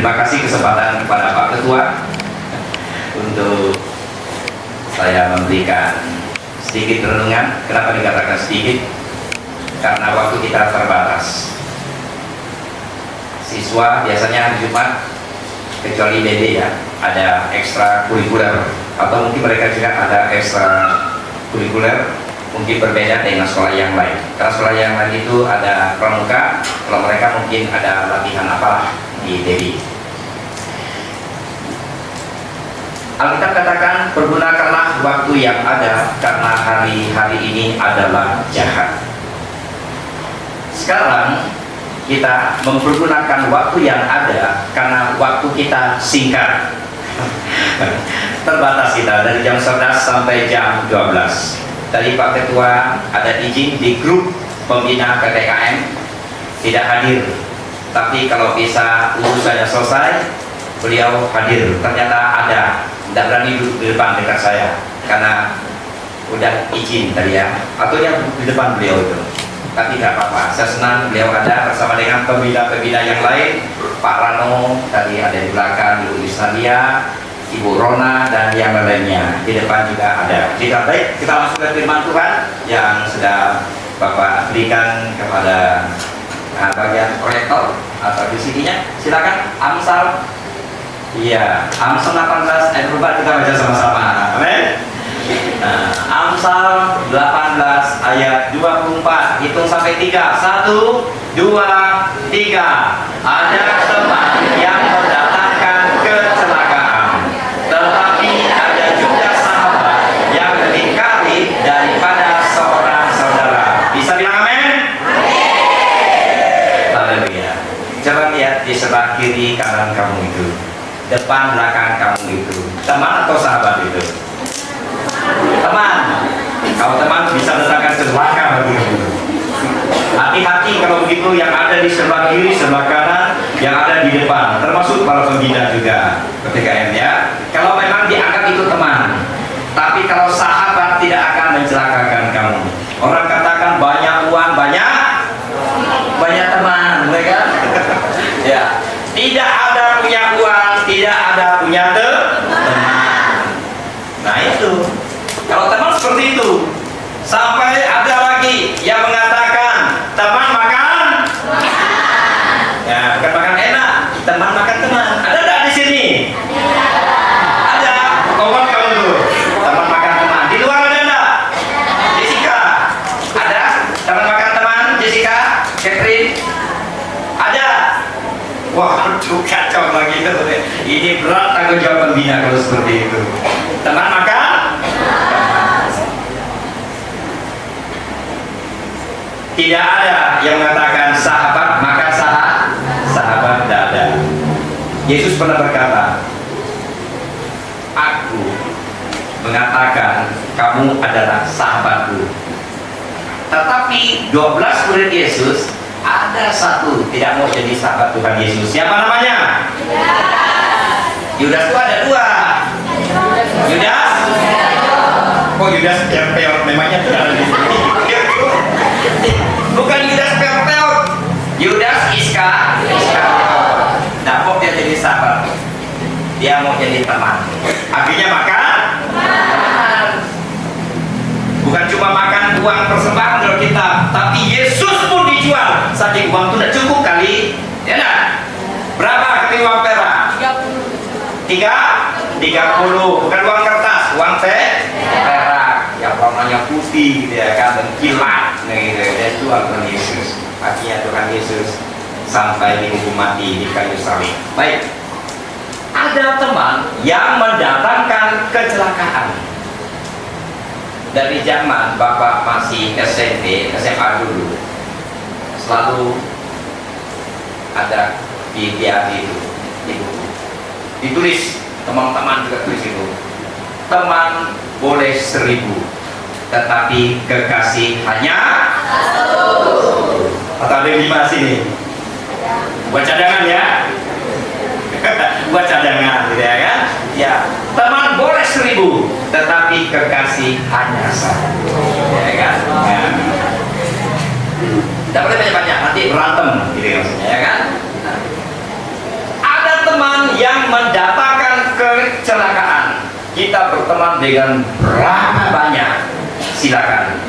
Terima kasih kesempatan kepada Pak Ketua untuk saya memberikan sedikit renungan. Kenapa dikatakan sedikit? Karena waktu kita terbatas. Siswa biasanya hari Jumat, kecuali DD ya, ada ekstra kurikuler, atau mungkin mereka juga ada ekstra kurikuler, mungkin berbeda dengan sekolah yang lain. Karena sekolah yang lain itu ada pramuka, kalau mereka mungkin ada latihan apalah di DD. Alkitab katakan, pergunakanlah waktu yang ada karena hari-hari ini adalah jahat. Sekarang kita mempergunakan waktu yang ada karena waktu kita singkat. Terbatas kita dari jam 11 sampai jam 12. Tadi Pak Ketua ada izin di grup pembina PPKM tidak hadir, tapi kalau bisa urusannya selesai beliau hadir. Ternyata ada, tidak berani duduk di depan dekat saya karena udah izin tadi ya, atau yang di depan beliau itu. Tapi tidak apa-apa, saya senang beliau ada bersama dengan pembina-pembina yang lain. Pak Rano tadi ada di belakang, Ibu Isnalia, Ibu Rona, dan yang lainnya. Di depan juga ada. Jika baik, kita langsung ke firman Tuhan yang sudah Bapak berikan kepada bagian proyektor atau di sininya. Silakan, Amsal. Iya, Amsal 18 ayat 4 kita baca sama-sama. Amin. Amsal 18 ayat 24, hitung sampai 3. 1, 2, 3. Ada teman yang mendatangkan kecelakaan, tetapi ada juga sahabat yang lebih karib daripada seorang saudara. Bisa bilang amin? Haleluya. Coba lihat di sebelah kiri kanan kamu itu, depan belakang kamu itu, teman atau sahabat itu? Teman. Kalau teman bisa datangkan celaka bagi kamu. Hati-hati kalau begitu, yang ada di sebelah kiri, sebelah kanan, yang ada di depan, termasuk para pembina juga PPKM ya. Kalau memang dianggap itu teman, tapi kalau sahabat tidak akan mencelakakan kamu. Orang katakan banyak uang, banyak teman, mereka ya. Tidak ada punya uang, tidak ada punya teman. Nah itu. Kalau teman seperti itu, sampai ada lagi yang mengatakan teman makan, ya bukan makan enak, teman makan teman. Ada nggak di sini? Ada. Kawan kamu tuh, teman makan teman. Di luar ada nggak? Jessica, ada teman makan teman. Jessica, Catherine, ada. Wah, kacau lagi tuh. Ini berat tanggung jawab pembina kalau seperti itu. Teman makan. Tidak ada yang mengatakan sahabat maka sahabat tidak ada. Yesus pernah berkata, aku mengatakan kamu adalah sahabatku. Tetapi 12 murid Yesus ada satu tidak mau jadi sahabat Tuhan Yesus. Siapa namanya? Yudas itu ada dua. Yudas? Oh Yudas peot, memangnya tidak ada di sini. Bukan Yudas peot, Yudas Iskariot. Tidak mau dia jadi sahabat, dia mau jadi teman. Akhirnya makan teman. Bukan cuma makan uang persembahan dari kita, tapi Yesus pun dijual. Saking uang itu tidak cukup kali, ya enggak? Berapa kali uang perak? 30. Bukan uang kertas, uang perak yang warnanya putih gitu ya kan, dan kilat gitu. Dia jual Tuhan Yesus. Akhirnya Tuhan Yesus sampai dihukum mati di kayu salib. Baik, ada teman yang mendatangkan kecelakaan. Dari zaman Bapak masih SMP, SMA dulu, selalu ada di diari itu, ditulis, teman-teman juga tulis itu, teman boleh 1000, tetapi kekasih hanya 1. Atau ada 5 sini? Buat cadangan ya. Buat cadangan gitu ya kan? Ya, teman boleh 1000, tetapi kekasih hanya 1. Ya kan? Ya. Tidak boleh banyak-banyak, nanti berantem gitu ya maksudnya ya kan? Ada teman berteman dengan berapa banyak, silakan.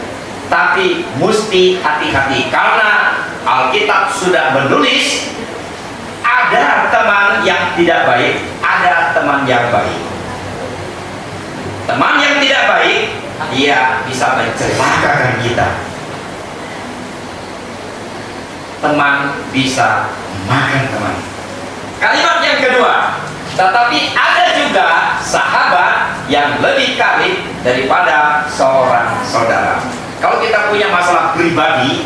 Tapi mesti hati-hati karena Alkitab sudah menulis ada teman yang tidak baik, ada teman yang baik. Teman yang tidak baik, dia bisa mencelakakan kita. Teman bisa makan teman. Kalimat yang kedua, tetapi ada juga sahabat yang lebih karib daripada seorang saudara. Kalau kita punya masalah pribadi,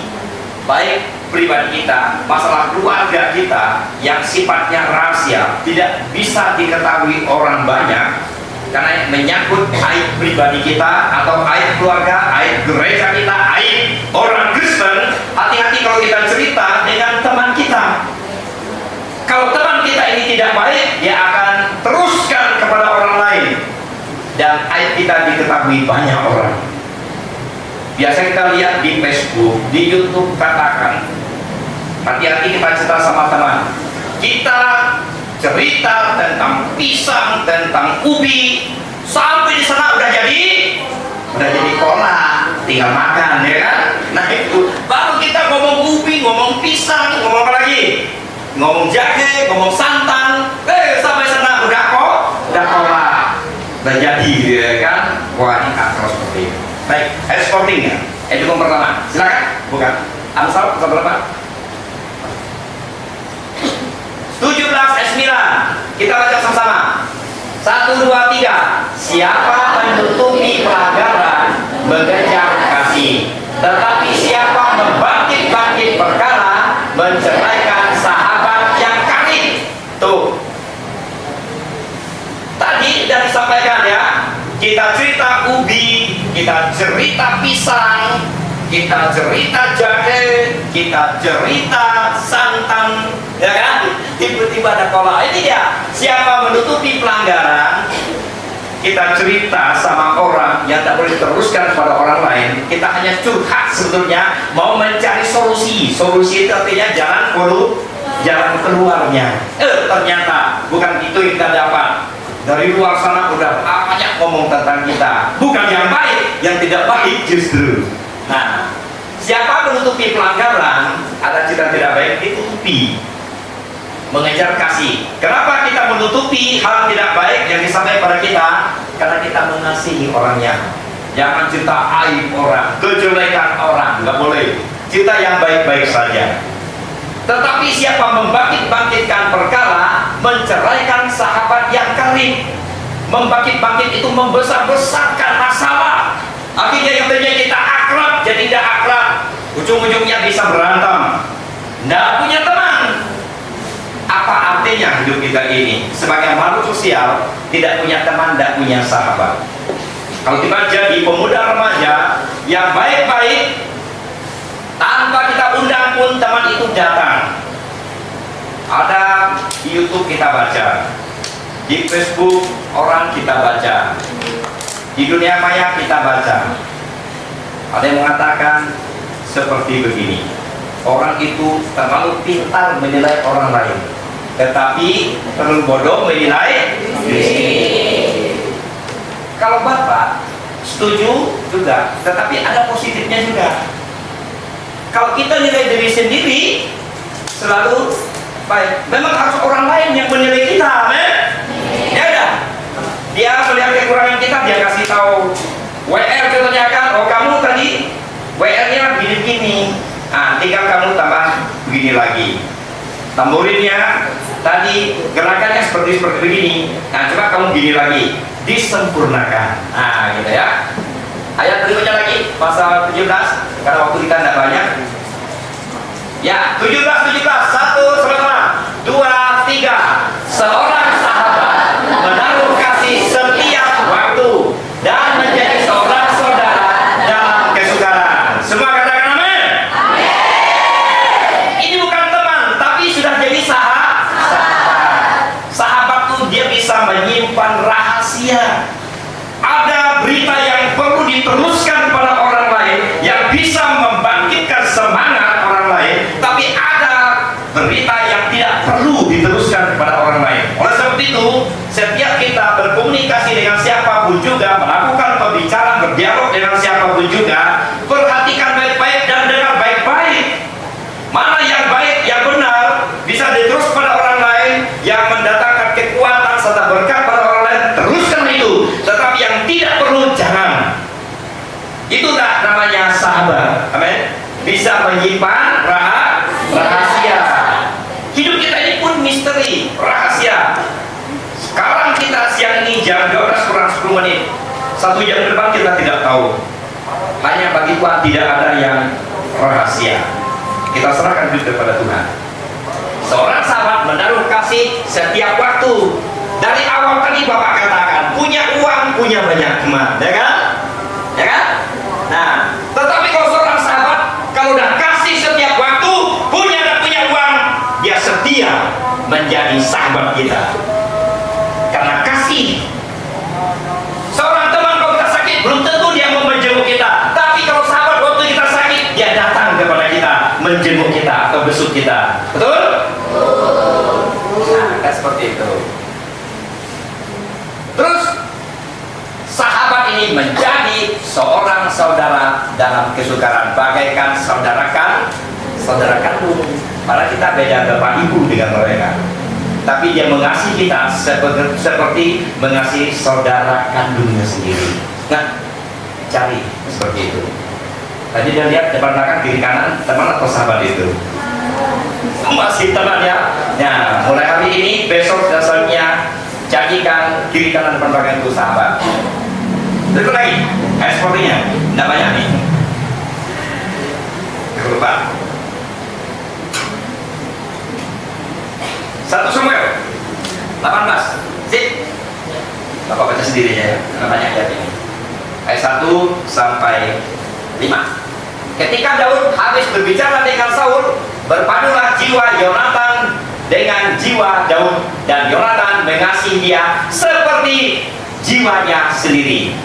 baik pribadi kita, masalah keluarga kita yang sifatnya rahasia, tidak bisa diketahui orang banyak, karena menyangkut aib pribadi kita atau aib keluarga, aib gereja kita, aib orang Kristen. Hati-hati kalau kita cerita dengan teman kita. Kalau teman kita ini tidak baik, dia akan teruskan kepada orang lain, dan aib kita diketahui banyak orang. Biasa kita lihat di Facebook, di YouTube, katakan hati-hati kita cerita sama teman. Kita cerita tentang pisang, tentang ubi, sampai di sana udah jadi kolak, tinggal makan, ya kan? Nah itu baru kita ngomong ubi, ngomong pisang, ngomong apa lagi? Ngomong jahe, ngomong santan, sampai sana udah kolak, udah jadi, ya kan? Wah, ini kacau seperti itu. Baik, sportingnya, edukasi pertama, silakan. Bukan, Amsal pasal berapa? 17 ayat 9. Kita baca sama-sama. 1, 2, 3. Siapa menutupi pelanggaran, mengejar kasih. Tetapi siapa membangkit-bangkit perkara, menceraikan sahabat yang karib. Tuh. Tadi sudah disampaikan ya. Kita cerita ubi, kita cerita pisang, kita cerita jahe, kita cerita santan, ya kan? Tiba-tiba ada kolak. Ini dia. Siapa menutupi pelanggaran, kita cerita sama orang yang tak boleh diteruskan pada orang lain. Kita hanya curhat sebetulnya, mau mencari solusi. Solusi itu artinya jalan keluarnya. Ternyata bukan itu yang kita dapat. Dari luar sana udah banyak ngomong tentang kita, bukan yang baik, yang tidak baik justru. Nah, siapa menutupi pelanggaran, ada cerita tidak baik, ditutupi. Mengejar kasih. Kenapa kita menutupi hal tidak baik yang disampaikan pada kita? Karena kita mengasihi orangnya. Jangan cerita aib orang, kejelekan orang, nggak boleh. Cerita yang baik-baik saja. Tetapi siapa membangkit-bangkitkan perkara, menceraikan sahabat yang karib. Membangkit-bangkit itu membesar-besarkan masalah. Akhirnya yang tadinya kita akrab jadi tidak akrab. Ujung-ujungnya bisa berantem. Tidak punya teman. Apa artinya hidup kita ini? Sebagai makhluk sosial, tidak punya teman, tidak punya sahabat. Kalau kita jadi pemuda remaja yang baik-baik, tanpa kita undang pun teman itu datang. Ada di YouTube kita baca, di Facebook orang kita baca, di dunia maya kita baca. Ada yang mengatakan seperti begini, orang itu terlalu pintar menilai orang lain, tetapi terlalu bodoh menilai diri. Kalau Bapak setuju juga, tetapi ada positifnya juga. Kalau kita nilai diri sendiri selalu baik, memang harus orang lain yang menilai kita, ya udah. Dia melihat kekurangan kita, dia kasih tahu. WR contohnya kan, oh kamu tadi WR-nya begini-begini, tinggal kamu tambah begini lagi. Tamburinnya tadi gerakannya seperti begini, coba kamu begini lagi, disempurnakan. Gitu ya. Ayat berikutnya lagi, pasal 17, karena waktu kita tidak banyak. Ya, 17. 1, 2, 3. Seorang sahabat menaruh kasih setiap waktu dan menjadi seorang saudara dalam kesukaran. Semua katakan amin. Ini bukan teman, tapi sudah jadi sahabat. Sahabat tuh dia bisa menyimpan rahasia. Ada berita yang perlu diteruskan pada orang lain, yang bisa membangkitkan semangat orang lain, tapi ada berita yang tidak perlu diteruskan kepada orang lain. Oleh sebab itu, setiap kita berkomunikasi dengan siapapun juga, yang mendatangkan kekuatan serta berkat pada orang lain, teruskan itu. Tetapi yang tidak perlu, jangan. Itulah namanya sahabat. Amin. Bisa menyimpan rahasia. Hidup kita ini pun misteri, rahasia. Sekarang kita siang ini jam 12 kurang 10 menit. 1 jam ke depan kita tidak tahu. Hanya bagi Tuhan tidak ada yang rahasia. Kita serahkan hidup kepada Tuhan. Seorang sahabat menaruh kasih setiap waktu. Dari awal tadi Bapak katakan, punya uang, punya banyak teman, ya kan? Ya kan? Nah, tetapi kalau seorang sahabat, kalau udah kasih setiap waktu, punya dan punya uang, dia setia menjadi sahabat kita. Karena kasih. Seorang teman kalau kita sakit, belum tentu dia mau menjenguk kita. Tapi kalau sahabat waktu kita sakit, dia datang kepada kita, menjenguk kita atau besuk kita. Betul? Nah, kan seperti itu. Terus sahabat ini menjadi seorang saudara dalam kesukaran, bagaikan saudara kandung. Padahal kita beda bapak ibu dengan mereka, tapi dia mengasihi kita seperti mengasihi saudara kandungnya sendiri. Nah, cari seperti itu. Tadi dia lihat depan belakang kiri kanan, teman atau sahabat itu? Masih teman ya. Nah, mulai hari ini, besok dan selanjutnya, jadikan kiri kanan depan belakang itu sahabat. Berikut lagi, sepertinya tidak banyak nih. Lupa. 1 Samuel 18. Sip. Bapak baca sendiri ya, karena banyak ayat ini. Ayat 1 sampai 5. Ketika Daud habis berbicara dengan Saul, berpadulah jiwa Yonatan dengan jiwa Daud, dan Yonatan mengasihi dia seperti jiwanya sendiri.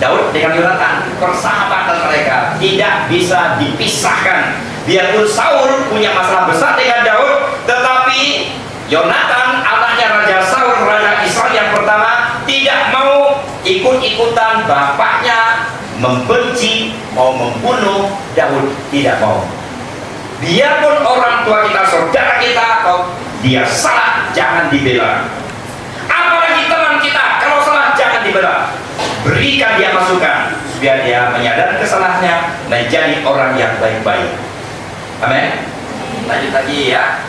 Daud dengan Yonatan, persahabatan mereka tidak bisa dipisahkan. Biarpun Saul punya masalah besar dengan Daud, tetapi Yonatan, anaknya Raja Saul, Raja Israel yang pertama, tidak mau ikut-ikutan bapaknya membenci, mau membunuh Daud, tidak mau. Biarpun orang tua kita, saudara kita, kalau dia salah, jangan dibela. Apalagi teman kita, kalau salah, jangan dibela. Berikan dia masukan, biar dia menyadari kesalahannya, menjadi orang yang baik-baik. Amin. Lanjut lagi ya.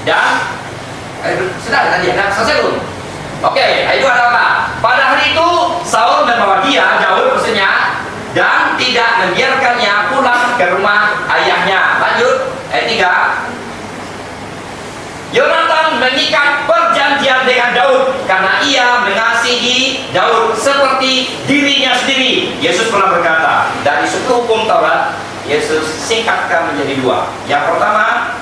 Dan sudah tadi ada selesai belum? Oke, itu ada apa? Pada hari itu Saul membawa dia, Daud maksudnya, dan tidak membiarkannya pulang ke rumah ayahnya. Lanjut, ayat 3. Yonatan mengikat perjanjian dengan Daud karena ia mengasihi Daud seperti dirinya sendiri. Yesus pernah berkata, dari 10 hukum Taurat, Yesus singkatkan menjadi 2. Yang pertama,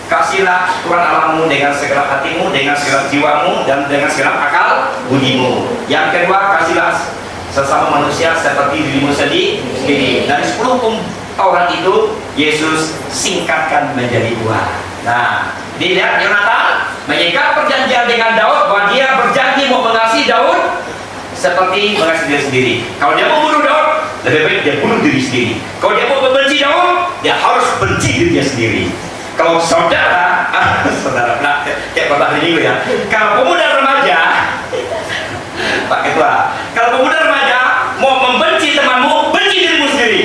kasihlah Tuhan Allahmu dengan segenap hatimu, dengan segenap jiwamu, dan dengan segenap akal budimu. Yang kedua, kasihlah sesama manusia seperti dirimu sendiri. Dari 10 hukum Taurat itu, Yesus singkatkan menjadi 2. Nah, dilihat Yonatan mengikat perjanjian dengan Daud, bahwa dia berjanji mau mengasihi Daud seperti mengasihi diri sendiri. Kalau dia mau bunuh Daud, lebih baik dia bunuh diri sendiri. Kalau dia mau membenci Daud, dia harus benci dirinya sendiri. Kalau saudara, nah, kayak bapak ini ya. Kalau pemuda remaja, Pak Ketua, kalau pemuda remaja mau membenci temanmu, benci dirimu sendiri.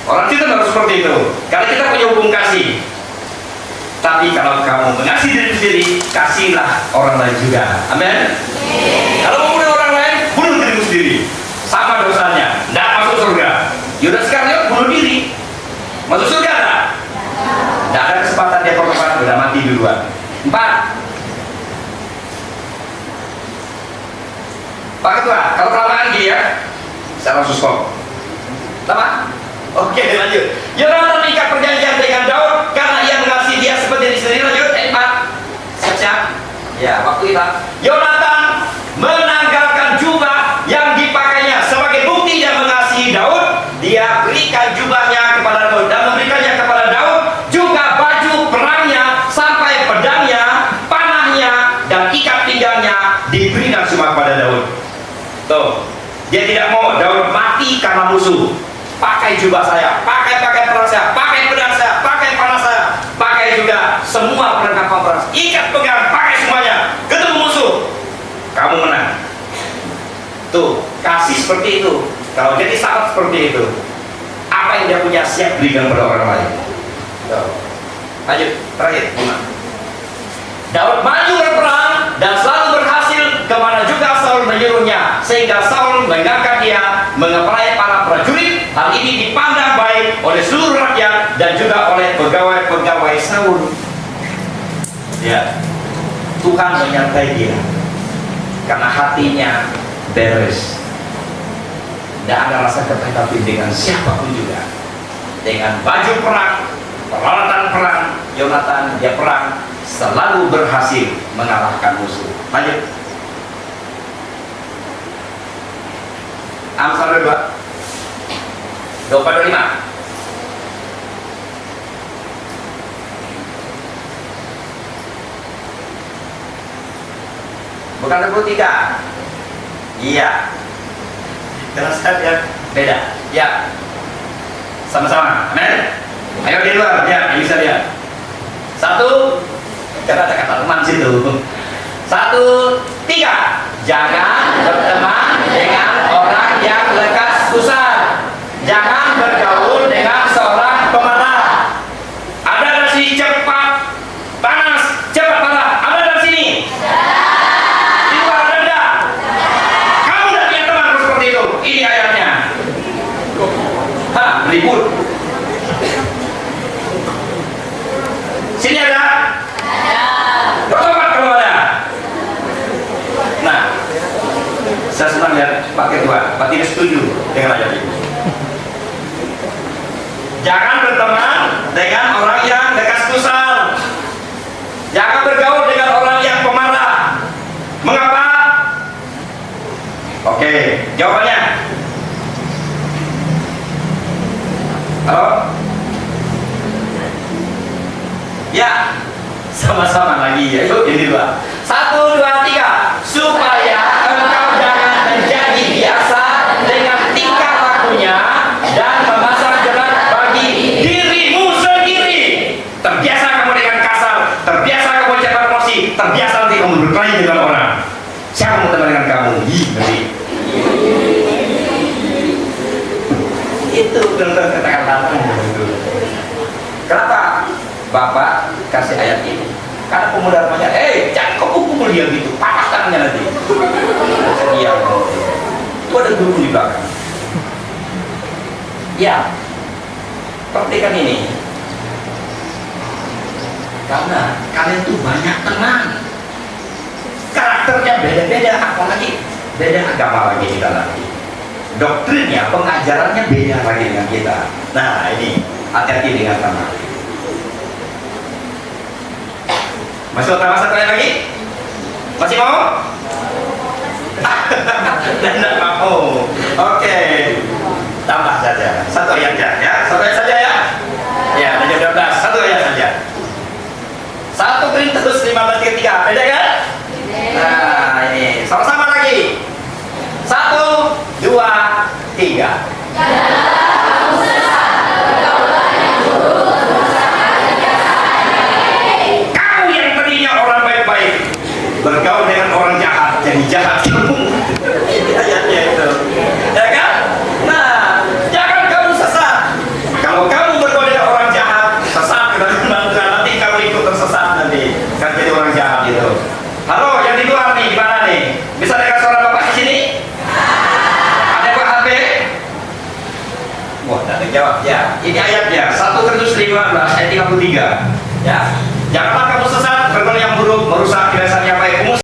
Orang kita harus seperti itu, karena kita punya hukum kasih. Tapi kalau kamu mengasihi diri sendiri, kasihlah orang lain juga. Amin. Kalau membunuh orang lain, bunuh dirimu sendiri. Sama dosanya, tidak masuk surga. Yudas Iskariot bunuh diri, masuk surga tak? Tidak ada kesempatan dia pertobatan, sudah mati duluan. 4. Pak Ketua, kalau kelamaan gini ya, saya langsung stop. Lama? Oke, lanjut. Yonatan mengikat perjanjian dengan Daud karena ia mengasihi dia seperti diri sendiri. Lanjut, 4. Siap-siap. Ya, waktu kita. Yonatan menanggalkan jubah yang dipakainya sebagai bukti dia mengasihi Daud. Dia berikan jubahnya kepada Daud dan memberikannya kepada Daud, juga baju perangnya sampai pedangnya, panahnya, dan ikat pinggangnya diberikan semua kepada Daud. Tuh, dia tidak mau Daud mati karena musuh. Pakai jubah saya, pakai perang saya, pakai pedang saya, pakai panah saya, pakai pakai juga semua perlengkapan perang. Ikat pegang, pakai semuanya. Ketemu musuh, kamu menang. Tuh, kasih seperti itu. Kalau jadi sahabat seperti itu, apa yang dia punya siap berikan pada orang lain. Tuh. Lanjut, terakhir. Daud maju berperang dan selalu berhasil kemana juga Saul menyuruhnya, sehingga Saul mengangkat dia mengepalai para prajurit. Hal ini dipandang baik oleh seluruh rakyat dan juga oleh pegawai-pegawai Saul. Ya, Tuhan menyertai dia karena hatinya beres. Tidak ada rasa keterikatan dengan siapapun juga. Dengan baju perang, peralatan perang, Yonatan dia perang selalu berhasil mengalahkan musuh. Lanjut. Amsal 2:25. Bukan 23. Iya. Jelas kan ya? Beda. Ya. Sama-sama. Amin. Ayo di luar. Ya, bisa lihat. 1. Kata-kata teman situ. 1, 3. Jangan berteman dengan orang yang lekas kusar. Jangan bergaul dengan seorang pemarah. Ada dari sini cepat panas, cepat marah. Ada dari sini. Di luar ada enggak? Kamu tidak punya teman seperti itu. Ini ayatnya. Ribut. Sini ada? Bertobat kalau ada. Nah, saya senang lihat Pak Ketua, Pak tidak setuju dengan ayat ini. Jangan berteman dengan orang yang lekas kusar. Jangan bergaul dengan orang yang pemarah. Mengapa? Oke, jawabannya. Halo? Ya, sama-sama lagi ya. Yuk, ini dua. 1, 2, 3. Supaya engkau jangan menjadi biasa dengan tingkah lakunya dan memasang jerat bagi dirimu sendiri. Terbiasa kamu dengan kasar, terbiasa kamu cepat emosi, terbiasa nanti kamu berkelahi dengan orang. Siapa mau teman dengan kamu? Nanti. Itu benar-benar kata-kata. Kenapa Bapak kasih ayat ini? Karena pemuda remaja, jangan kau pukul dia gitu, patah tangannya nanti. Iya, itu ada guru di belakang. Ya, perhatikan ini. Karena kalian tuh banyak teman, karakternya beda-beda, apalagi beda agama lagi kita lagi. Doktrinnya, pengajarannya beda lagi dengan kita. Nah, ini hati-hati dengan teman. Masih utama satu lagi? Masih mau? Tidak mau. Oke. Tambah saja. Satu ayat saja ya. Satu ayat saja ya. Ya, ada 12. Satu ayat saja. 1 Korintus 15:3. Beda kan? Nah, ini sama-sama lagi. 1, 2, 3. Bergaul dengan orang jahat, jadi jahat kamu. Ayatnya itu, ya kan? Nah, jangan kamu sesat. Kalau kamu bergaul dengan orang jahat, sesat nanti kamu ikut tersesat nanti, kan jadi orang jahat itu. Halo, yang di luar nih, gimana nih? Bisa dengar suara Bapak di sini? Ada Pak HP? Wah, tidak terjawab ya. Ini ayatnya 1 Korintus 15 ayat 33. Ya. Janganlah kamu sesat, bergaul yang buruk, merusak kebiasaan yang baik.